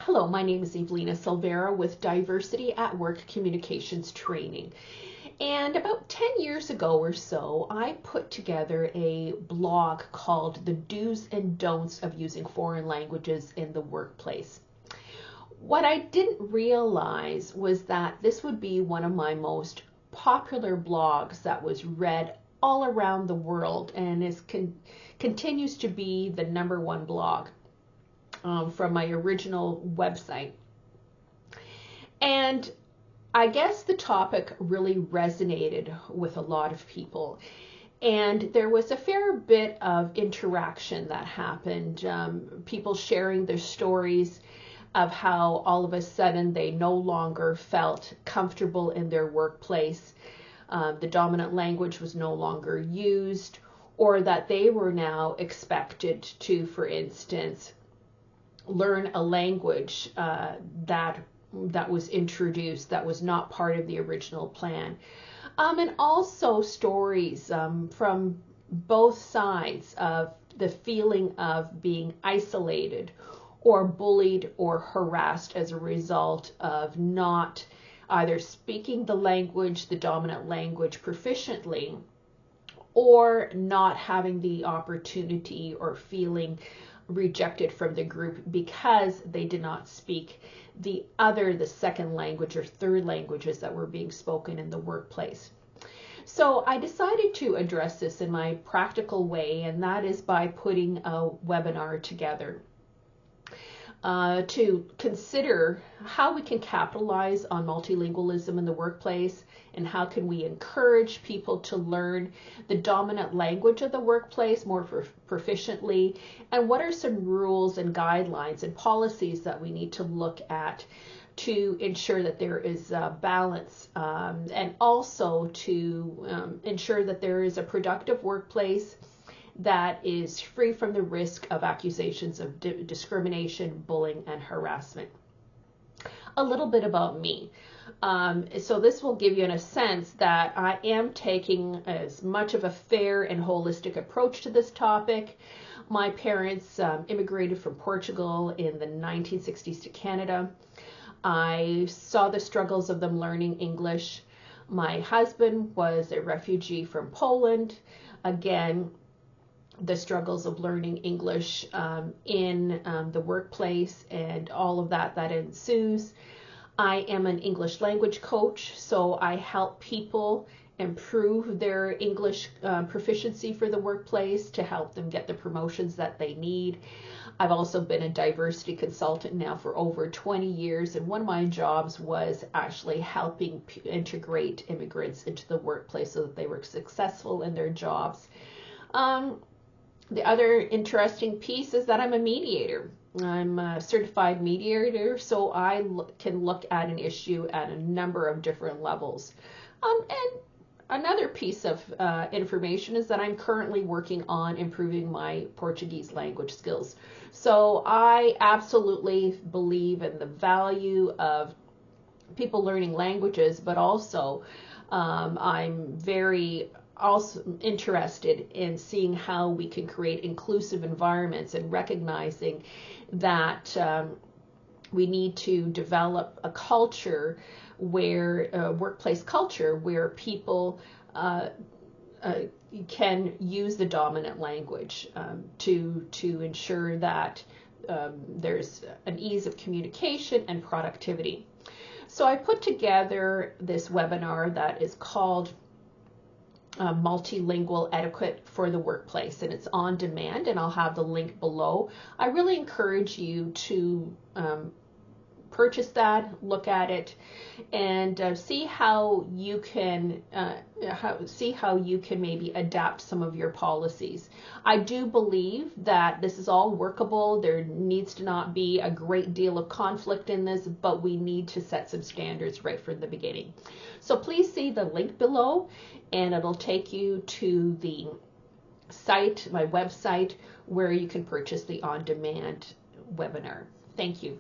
Hello, my name is Evelina Silvera with Diversity at Work Communications Training. And about 10 years ago or so, I put together a blog called The Do's and Don'ts of Using Foreign Languages in the Workplace. What I didn't realize was that this would be one of my most popular blogs that was read all around the world and continues to be the #1 blog from my original website. And I guess the topic really resonated with a lot of people. And there was a fair bit of interaction that happened, people sharing their stories of how all of a sudden they no longer felt comfortable in their workplace. The dominant language was no longer used, or that they were now expected to, for instance, learn a language that was introduced that was not part of the original plan. And also stories from both sides of the feeling of being isolated or bullied or harassed as a result of not either speaking the language, the dominant language, proficiently, or not having the opportunity or feeling rejected from the group because they did not speak the second language or third languages that were being spoken in the workplace. So I decided to address this in my practical way, and that is by putting a webinar together to consider how we can capitalize on multilingualism in the workplace, and how can we encourage people to learn the dominant language of the workplace more proficiently, and what are some rules and guidelines and policies that we need to look at to ensure that there is a balance, and also to ensure that there is a productive workplace that is free from the risk of accusations of discrimination, bullying, and harassment. A little bit about me. So this will give you a sense that I am taking as much of a fair and holistic approach to this topic. My parents immigrated from Portugal in the 1960s to Canada. I saw the struggles of them learning English. My husband was a refugee from Poland. Again, the struggles of learning English in the workplace and all of that ensues. I am an English language coach, so I help people improve their English proficiency for the workplace to help them get the promotions that they need. I've also been a diversity consultant now for over 20 years, and one of my jobs was actually helping integrate immigrants into the workplace so that they were successful in their jobs. The other interesting piece is that I'm a mediator. I'm a certified mediator, so I can look at an issue at a number of different levels. And another piece of information is that I'm currently working on improving my Portuguese language skills. So I absolutely believe in the value of people learning languages, but also I'm very also interested in seeing how we can create inclusive environments and recognizing that we need to develop a culture where workplace culture where people can use the dominant language to ensure that there's an ease of communication and productivity. So I put together this webinar that is called Multilingual Etiquette for the Workplace, and it's on demand, and I'll have the link below. I really encourage you to purchase that, look at it, and see how you can maybe adapt some of your policies. I do believe that this is all workable. There needs to not be a great deal of conflict in this, but we need to set some standards right from the beginning. So please see the link below, and it'll take you to the site, my website, where you can purchase the on-demand webinar. Thank you.